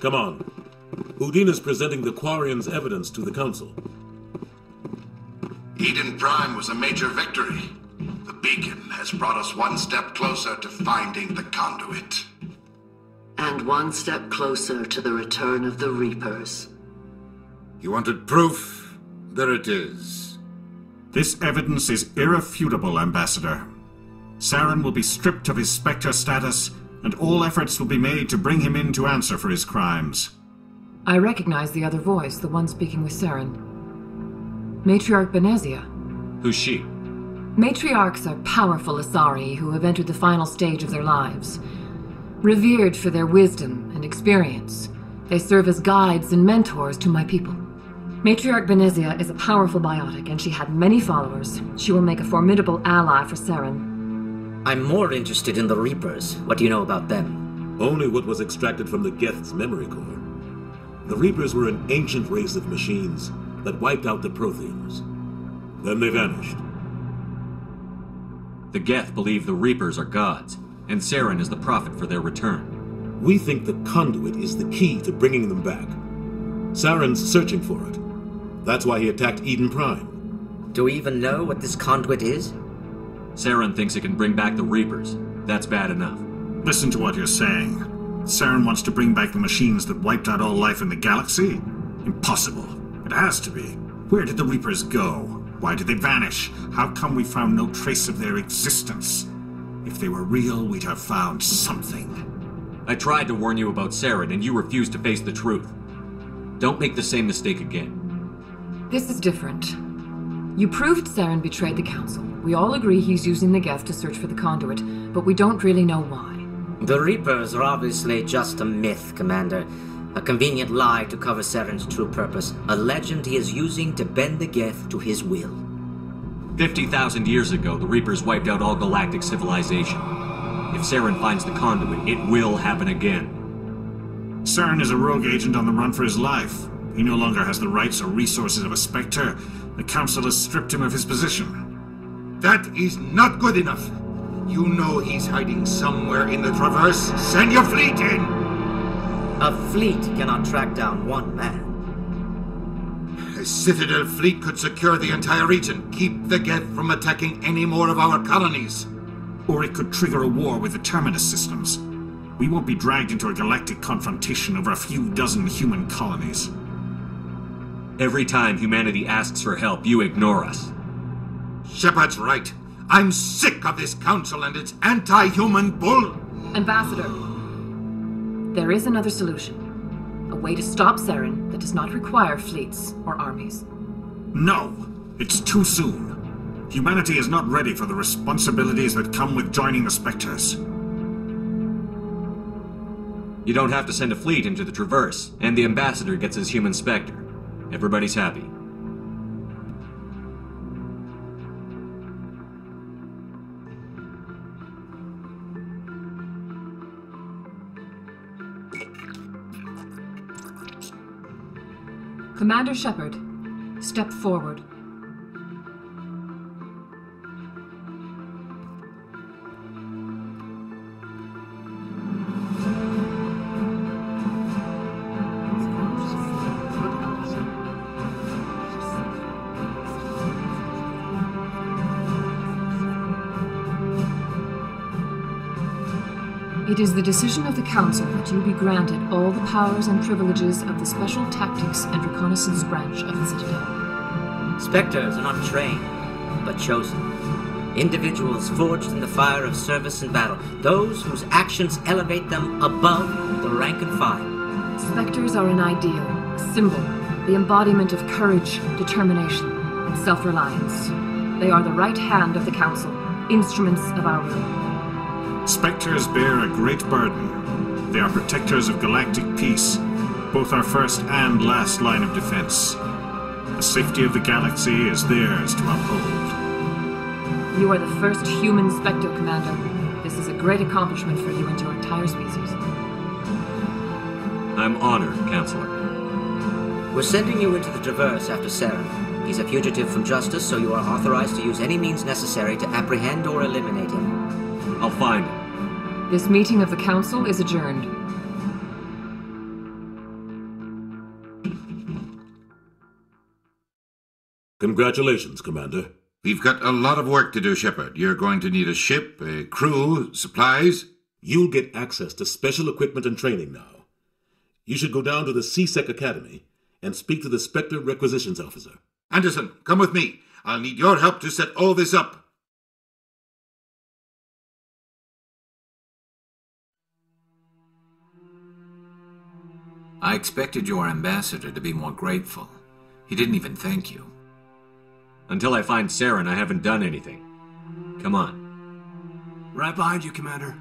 Come on. Udina's presenting the Quarian's evidence to the Council. Eden Prime was a major victory. The beacon has brought us one step closer to finding the conduit. And one step closer to the return of the Reapers. You wanted proof? There it is. This evidence is irrefutable, Ambassador. Saren will be stripped of his Spectre status, and all efforts will be made to bring him in to answer for his crimes. I recognize the other voice, the one speaking with Saren. Matriarch Benezia. Who's she? Matriarchs are powerful Asari who have entered the final stage of their lives. Revered for their wisdom and experience, they serve as guides and mentors to my people. Matriarch Benezia is a powerful biotic, and she had many followers. She will make a formidable ally for Saren. I'm more interested in the Reapers. What do you know about them? Only what was extracted from the Geth's memory core. The Reapers were an ancient race of machines that wiped out the Protheans. Then they vanished. The Geth believe the Reapers are gods, and Saren is the prophet for their return. We think the conduit is the key to bringing them back. Saren's searching for it. That's why he attacked Eden Prime. Do we even know what this conduit is? Saren thinks it can bring back the Reapers. That's bad enough. Listen to what you're saying. Saren wants to bring back the machines that wiped out all life in the galaxy? Impossible. It has to be. Where did the Reapers go? Why did they vanish? How come we found no trace of their existence? If they were real, we'd have found something. I tried to warn you about Saren, and you refused to face the truth. Don't make the same mistake again. This is different. You proved Saren betrayed the Council. We all agree he's using the Geth to search for the conduit, but we don't really know why. The Reapers are obviously just a myth, Commander. A convenient lie to cover Saren's true purpose. A legend he is using to bend the Geth to his will. 50,000 years ago, the Reapers wiped out all galactic civilization. If Saren finds the conduit, it will happen again. Saren is a rogue agent on the run for his life. He no longer has the rights or resources of a Spectre. The Council has stripped him of his position. That is not good enough. You know he's hiding somewhere in the Traverse. Send your fleet in! A fleet cannot track down one man. A Citadel fleet could secure the entire region, keep the Geth from attacking any more of our colonies. Or it could trigger a war with the Terminus systems. We won't be dragged into a galactic confrontation over a few dozen human colonies. Every time humanity asks for help, you ignore us. Shepard's right. I'm sick of this council and its anti-human bull. Ambassador, there is another solution. A way to stop Saren that does not require fleets or armies. No, it's too soon. Humanity is not ready for the responsibilities that come with joining the Spectres. You don't have to send a fleet into the Traverse, and the Ambassador gets his human Spectre. Everybody's happy. Commander Shepard, step forward. It is the decision of the Council that you be granted all the powers and privileges of the Special Tactics and Reconnaissance Branch of the Citadel. Spectres are not trained, but chosen. Individuals forged in the fire of service and battle. Those whose actions elevate them above the rank and file. Spectres are an ideal, a symbol, the embodiment of courage, determination, and self-reliance. They are the right hand of the Council, instruments of our will. Spectres bear a great burden. They are protectors of galactic peace, both our first and last line of defense. The safety of the galaxy is theirs to uphold. You are the first human Spectre, Commander. This is a great accomplishment for you and your entire species. I'm honored, Counselor. We're sending you into the Traverse after Saren. He's a fugitive from justice, so you are authorized to use any means necessary to apprehend or eliminate him. I'll find him. This meeting of the Council is adjourned. Congratulations, Commander. We've got a lot of work to do, Shepard. You're going to need a ship, a crew, supplies. You'll get access to special equipment and training now. You should go down to the C-Sec Academy and speak to the Spectre Requisitions Officer. Anderson, come with me. I'll need your help to set all this up. I expected your ambassador to be more grateful. He didn't even thank you. Until I find Saren, I haven't done anything. Come on. Right behind you, Commander.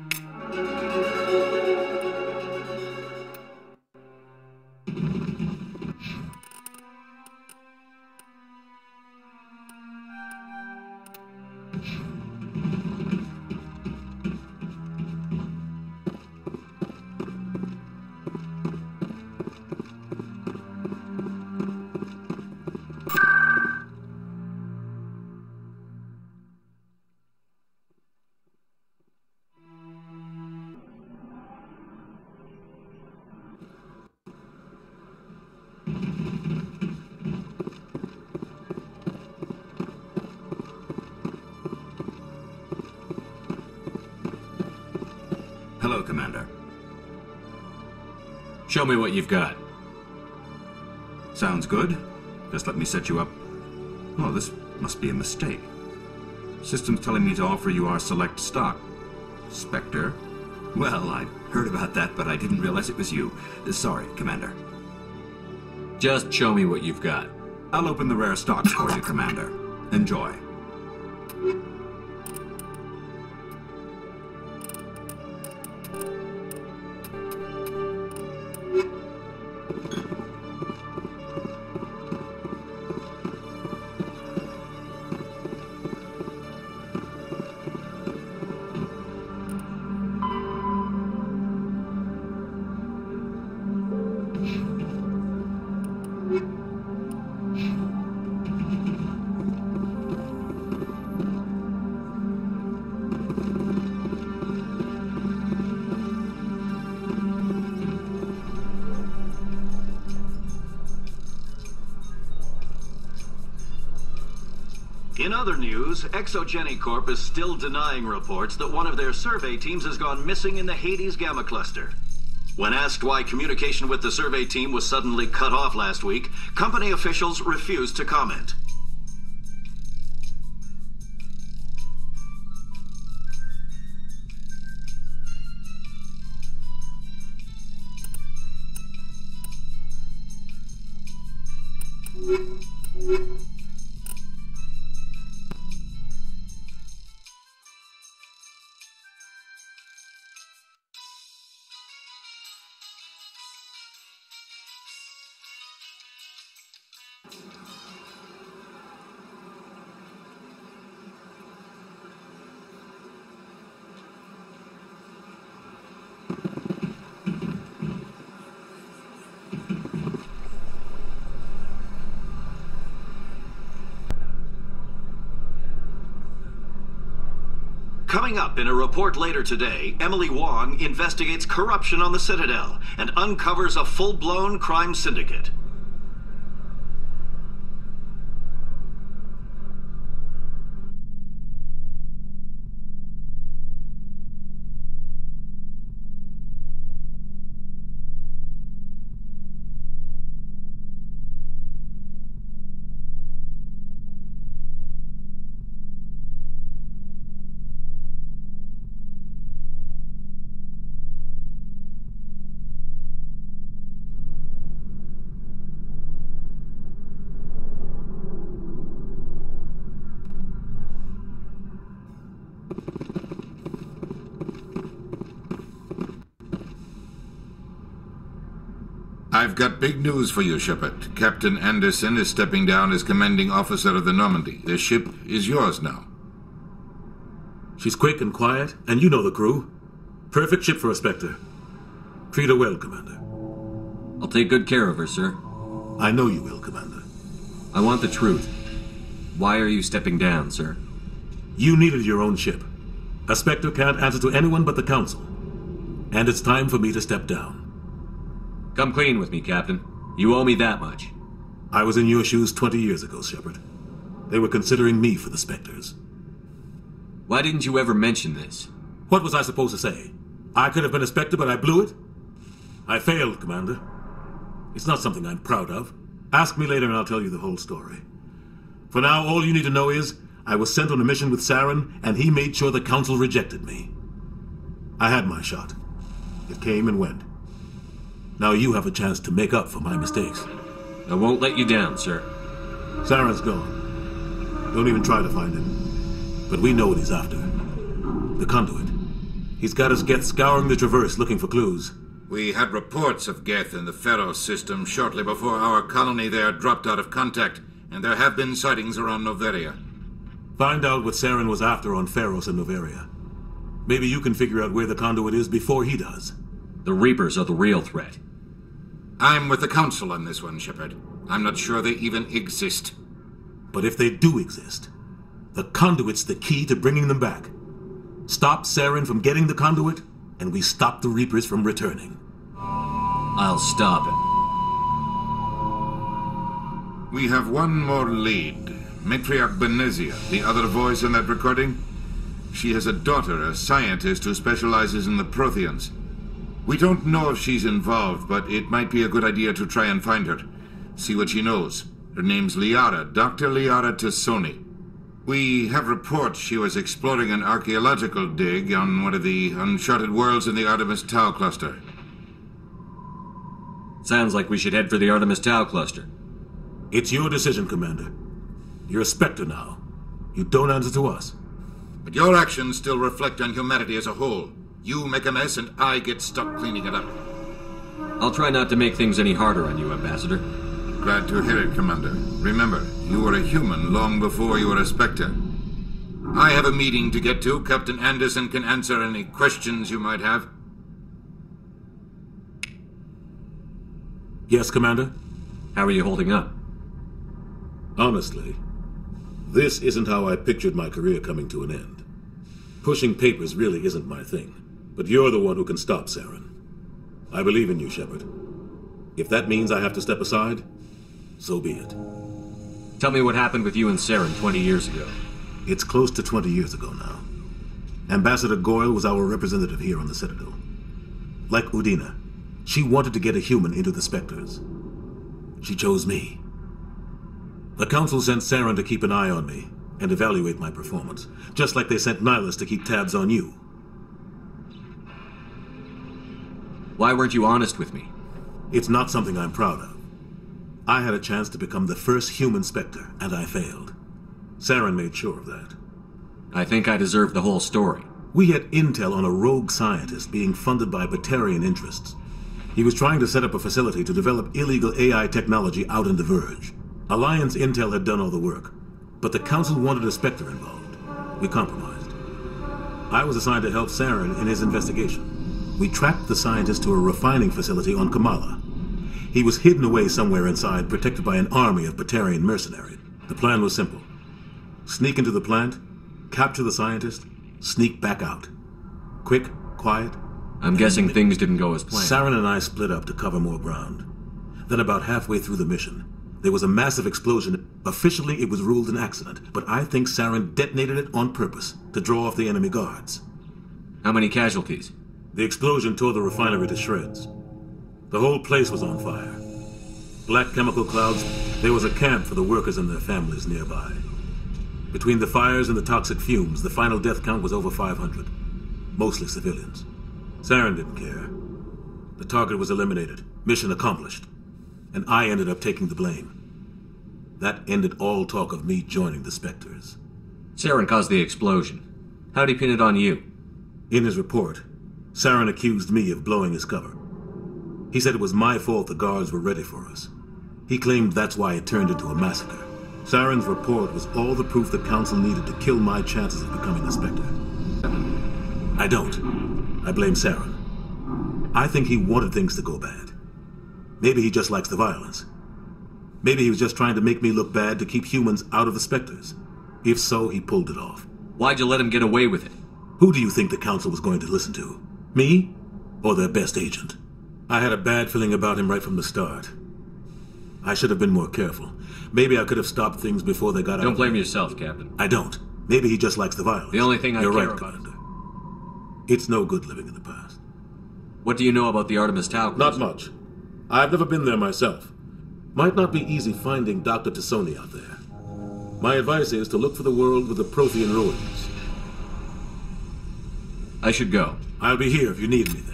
Hello, Commander. Show me what you've got. Sounds good. Just let me set you up. Oh, this must be a mistake. System's telling me to offer you our select stock. Spectre? Well, I'd heard about that, but I didn't realize it was you. Sorry, Commander. Just show me what you've got. I'll open the rare stocks for you, Commander. Enjoy. In other news, Exogeny Corp is still denying reports that one of their survey teams has gone missing in the Hades Gamma Cluster. When asked why communication with the survey team was suddenly cut off last week, company officials refused to comment. Coming up in a report later today, Emily Wong investigates corruption on the Citadel and uncovers a full-blown crime syndicate. I've got big news for you, Shepard. Captain Anderson is stepping down as commanding officer of the Normandy. The ship is yours now. She's quick and quiet, and you know the crew. Perfect ship for a Spectre. Treat her well, Commander. I'll take good care of her, sir. I know you will, Commander. I want the truth. Why are you stepping down, sir? You needed your own ship. A Spectre can't answer to anyone but the Council. And it's time for me to step down. Come clean with me, Captain. You owe me that much. I was in your shoes 20 years ago, Shepard. They were considering me for the Spectres. Why didn't you ever mention this? What was I supposed to say? I could have been a Spectre, but I blew it? I failed, Commander. It's not something I'm proud of. Ask me later and I'll tell you the whole story. For now, all you need to know is, I was sent on a mission with Saren, and he made sure the Council rejected me. I had my shot. It came and went. Now you have a chance to make up for my mistakes. I won't let you down, sir. Saren's gone. Don't even try to find him. But we know what he's after. The conduit. He's got his Geth scouring the Traverse looking for clues. We had reports of Geth in the Pharos system shortly before our colony there dropped out of contact, and there have been sightings around Noveria. Find out what Saren was after on Pharos and Noveria. Maybe you can figure out where the conduit is before he does. The Reapers are the real threat. I'm with the Council on this one, Shepard. I'm not sure they even exist. But if they do exist, the conduit's the key to bringing them back. Stop Saren from getting the conduit, and we stop the Reapers from returning. I'll stop it. We have one more lead. Matriarch Benezia, the other voice in that recording. She has a daughter, a scientist who specializes in the Protheans. We don't know if she's involved, but it might be a good idea to try and find her. See what she knows. Her name's Liara, Dr. Liara T'Soni. We have reports she was exploring an archaeological dig on one of the uncharted worlds in the Artemis Tau cluster. Sounds like we should head for the Artemis Tau cluster. It's your decision, Commander. You're a Spectre now. You don't answer to us. But your actions still reflect on humanity as a whole. You make a mess and I get stuck cleaning it up. I'll try not to make things any harder on you, Ambassador. Glad to hear it, Commander. Remember, you were a human long before you were a Spectre. I have a meeting to get to. Captain Anderson can answer any questions you might have. Yes, Commander? How are you holding up? Honestly, this isn't how I pictured my career coming to an end. Pushing papers really isn't my thing, but you're the one who can stop Saren. I believe in you, Shepard. If that means I have to step aside, so be it. Tell me what happened with you and Saren 20 years ago. It's close to 20 years ago now. Ambassador Goyle was our representative here on the Citadel. Like Udina, she wanted to get a human into the Spectres. She chose me. The Council sent Saren to keep an eye on me and evaluate my performance, just like they sent Nihilus to keep tabs on you. Why weren't you honest with me? It's not something I'm proud of. I had a chance to become the first human Spectre, and I failed. Saren made sure of that. I think I deserve the whole story. We had intel on a rogue scientist being funded by Batarian interests. He was trying to set up a facility to develop illegal AI technology out in the Verge. Alliance intel had done all the work, but the Council wanted a Spectre involved. We compromised. I was assigned to help Saren in his investigation. We tracked the scientist to a refining facility on Kamala. He was hidden away somewhere inside, protected by an army of Batarian mercenaries. The plan was simple. Sneak into the plant, capture the scientist, sneak back out. Quick, quiet. I'm guessing things didn't go as planned. Saren and I split up to cover more ground. Then about halfway through the mission, there was a massive explosion. Officially, it was ruled an accident, but I think Saren detonated it on purpose to draw off the enemy guards. How many casualties? The explosion tore the refinery to shreds. The whole place was on fire. Black chemical clouds. There was a camp for the workers and their families nearby. Between the fires and the toxic fumes, the final death count was over 500. Mostly civilians. Saren didn't care. The target was eliminated. Mission accomplished. And I ended up taking the blame. That ended all talk of me joining the Spectres. Saren caused the explosion. How'd he pin it on you? In his report, Saren accused me of blowing his cover. He said it was my fault the guards were ready for us. He claimed that's why it turned into a massacre. Saren's report was all the proof the Council needed to kill my chances of becoming a Spectre. I don't. I blame Saren. I think he wanted things to go bad. Maybe he just likes the violence. Maybe he was just trying to make me look bad to keep humans out of the Spectres. If so, he pulled it off. Why'd you let him get away with it? Who do you think the Council was going to listen to? Me? Or their best agent? I had a bad feeling about him right from the start. I should have been more careful. Maybe I could have stopped things before they got out. Don't blame yourself, Captain. I don't. Maybe he just likes the violence. The only thing I You're care right, about Commander. It's no good living in the past. What do you know about the Artemis Tau? Not much. I've never been there myself. Might not be easy finding Dr. T'Soni out there. My advice is to look for the world with the Prothean ruins. I should go. I'll be here if you need anything.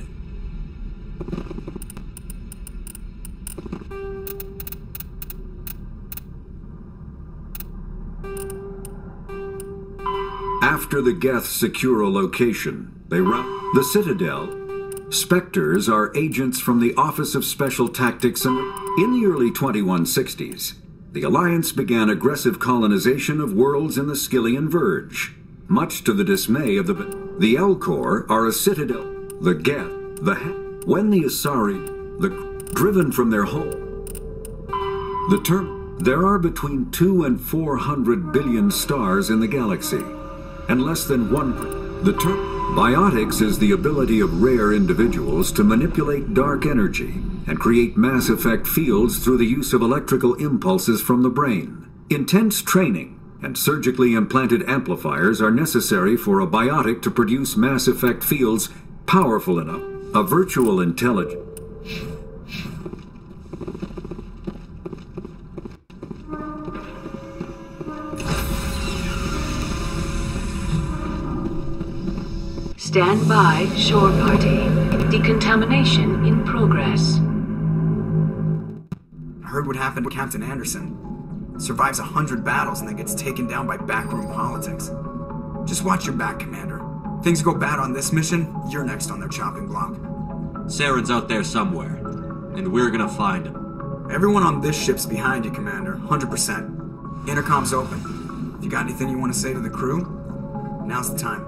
After the Geth secure a location, they run the Citadel. Spectres are agents from the Office of Special Tactics, and in the early 2160s, the Alliance began aggressive colonization of worlds in the Skyllian Verge. Much to the dismay of the L-Corps are a Citadel, the Geth, when the Asari, driven from their home. There are between 200 and 400 billion stars in the galaxy, and less than 1%. The term biotics is the ability of rare individuals to manipulate dark energy and create mass effect fields through the use of electrical impulses from the brain. Intense training and surgically implanted amplifiers are necessary for a biotic to produce mass effect fields powerful enough. A virtual intelligence. Stand by, shore party. Decontamination in progress. I heard what happened to Captain Anderson. Survives 100 battles and then gets taken down by backroom politics. Just watch your back, Commander. Things go bad on this mission, you're next on their chopping block. Saren's out there somewhere, and we're gonna find him. Everyone on this ship's behind you, Commander. 100%. Intercom's open. If you got anything you want to say to the crew, now's the time.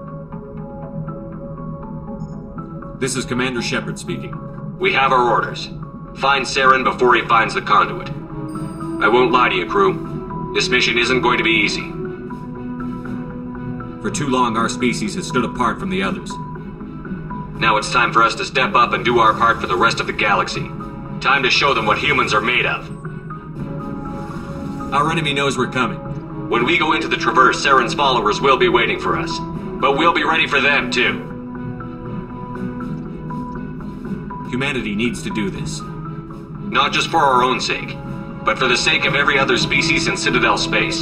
This is Commander Shepard speaking. We have our orders. Find Saren before he finds the conduit. I won't lie to you, crew. This mission isn't going to be easy. For too long, our species has stood apart from the others. Now it's time for us to step up and do our part for the rest of the galaxy. Time to show them what humans are made of. Our enemy knows we're coming. When we go into the Traverse, Saren's followers will be waiting for us. But we'll be ready for them, too. Humanity needs to do this. Not just for our own sake, but for the sake of every other species in Citadel space.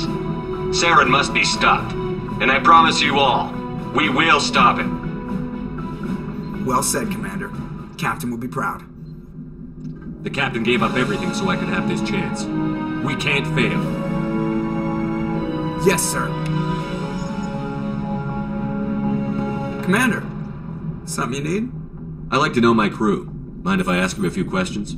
Saren must be stopped. And I promise you all, we will stop him. Well said, Commander. Captain will be proud. The Captain gave up everything so I could have this chance. We can't fail. Yes, sir. Commander, something you need? I like to know my crew. Mind if I ask you a few questions?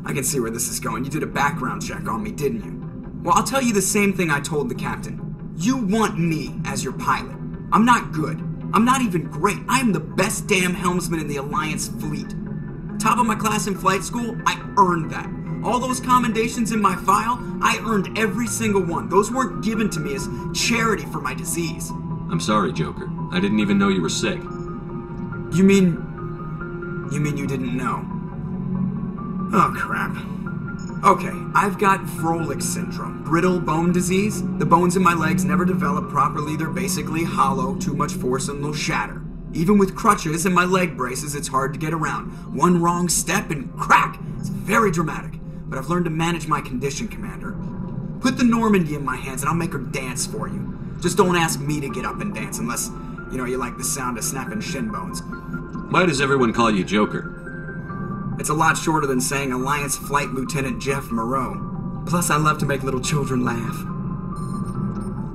I can see where this is going. You did a background check on me, didn't you? Well, I'll tell you the same thing I told the captain. You want me as your pilot. I'm not good. I'm not even great. I am the best damn helmsman in the Alliance fleet. Top of my class in flight school, I earned that. All those commendations in my file, I earned every single one. Those weren't given to me as charity for my disease. I'm sorry, Joker. I didn't even know you were sick. You mean you didn't know? Oh, crap. Okay, I've got Froelich syndrome, brittle bone disease. The bones in my legs never develop properly. They're basically hollow, too much force and they'll shatter. Even with crutches and my leg braces, it's hard to get around. One wrong step and crack! It's very dramatic. But I've learned to manage my condition, Commander. Put the Normandy in my hands and I'll make her dance for you. Just don't ask me to get up and dance unless, you like the sound of snapping shin bones. Why does everyone call you Joker? It's a lot shorter than saying Alliance Flight Lieutenant Jeff Moreau. Plus, I love to make little children laugh.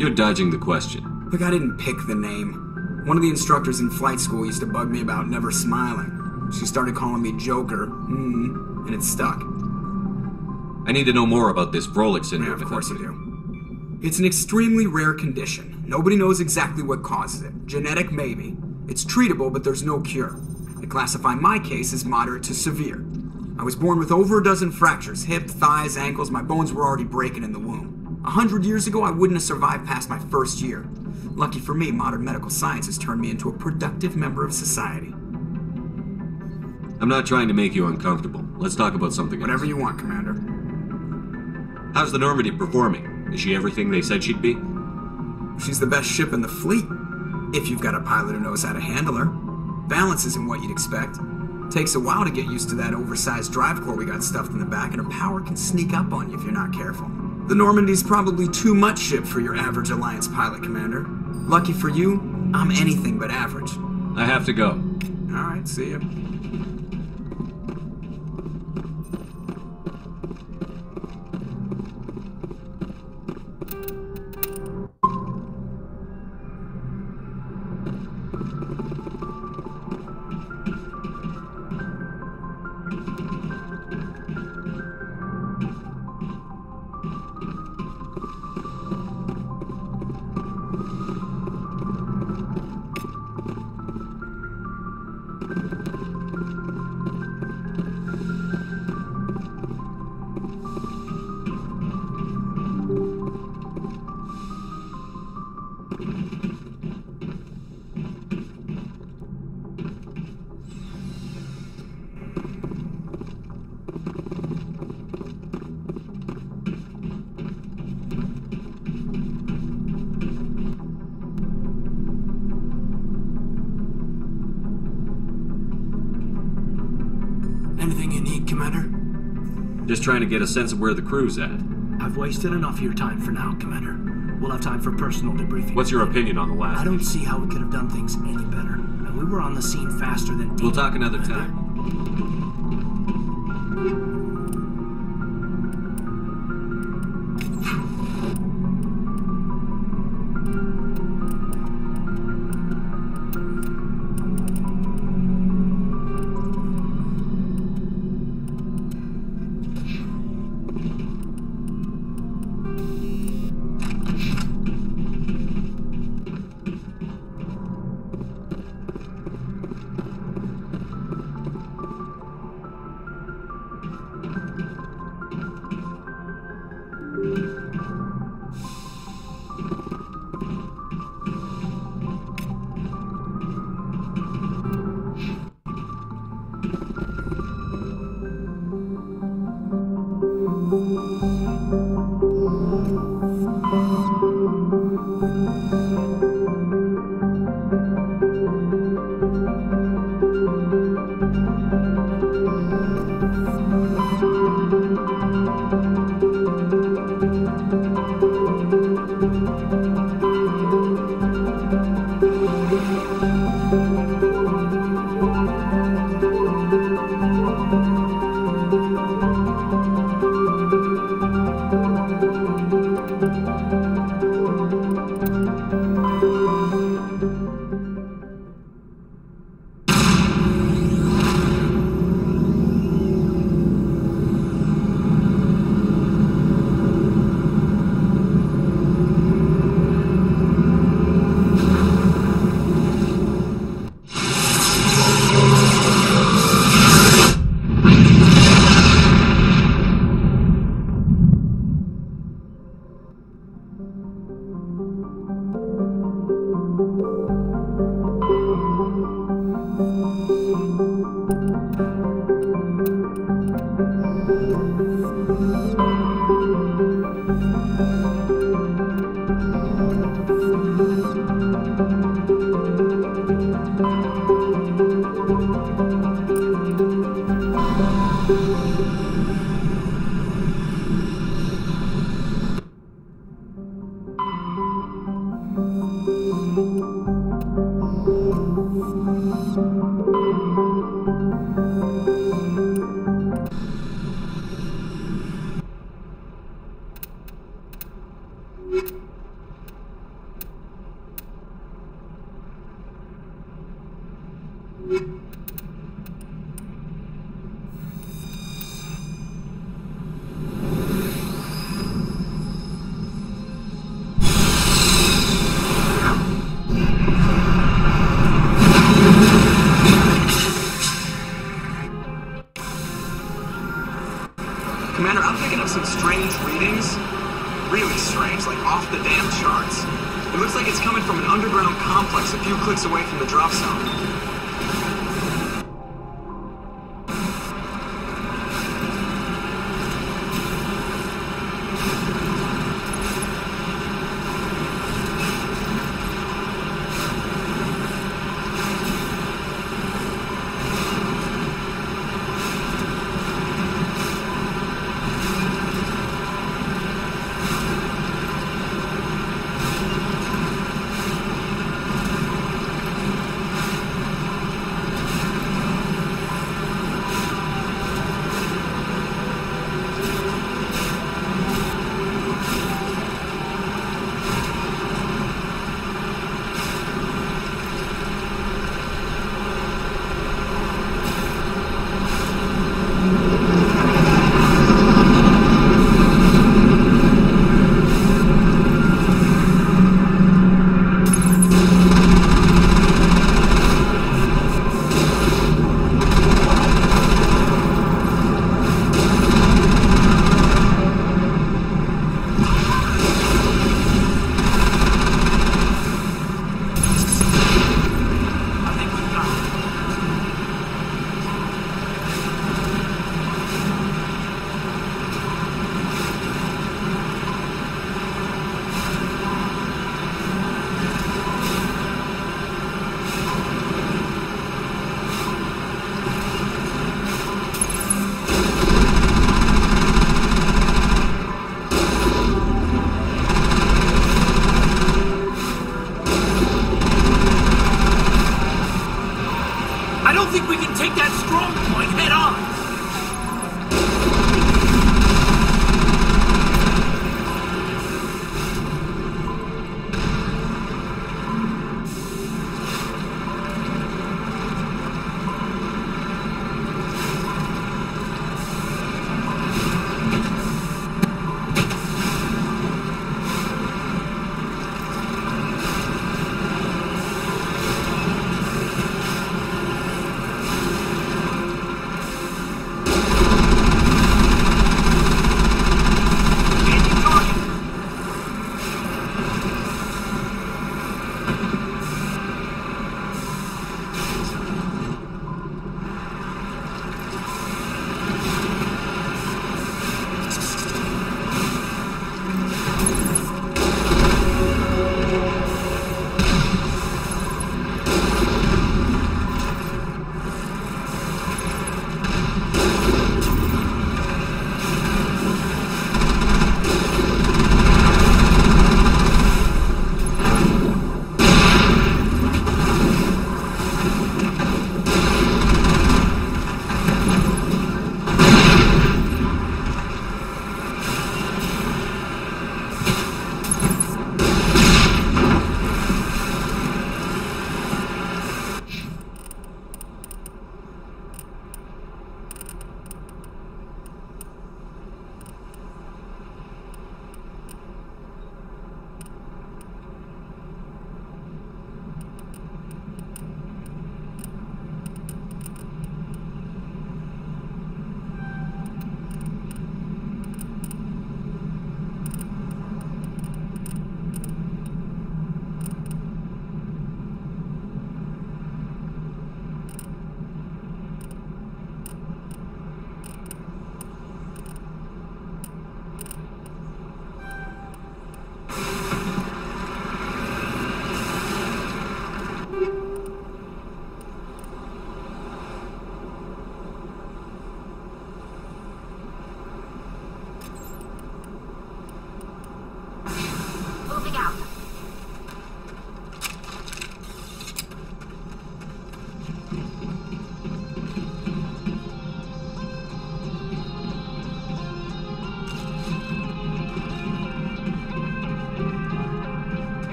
You're dodging the question. Look, I didn't pick the name. One of the instructors in flight school used to bug me about never smiling. She started calling me Joker, and it stuck. I need to know more about this Froelich syndrome. Yeah, of course you do. It's an extremely rare condition. Nobody knows exactly what causes it. Genetic, maybe. It's treatable, but there's no cure. They classify my case as moderate to severe. I was born with over a dozen fractures, hip, thighs, ankles. My bones were already breaking in the womb. 100 years ago, I wouldn't have survived past my first year. Lucky for me, modern medical science has turned me into a productive member of society. I'm not trying to make you uncomfortable. Let's talk about something else. Whatever you want, Commander. How's the Normandy performing? Is she everything they said she'd be? She's the best ship in the fleet, if you've got a pilot who knows how to handle her. Balance isn't what you'd expect. Takes a while to get used to that oversized drive core we got stuffed in the back, and her power can sneak up on you if you're not careful. The Normandy's probably too much ship for your average Alliance pilot, Commander. Lucky for you, I'm anything but average. I have to go. Alright, see ya. Anything you need, Commander? Just trying to get a sense of where the crew's at. I've wasted enough of your time for now, Commander. We'll have time for personal debriefing. What's your opinion on the last? I don't see how we could have done things any better. And we were on the scene faster than... We'll talk another time. Commander, I'm picking up some strange readings. Really strange, like off the damn charts. It looks like it's coming from an underground complex a few clicks away from the drop zone.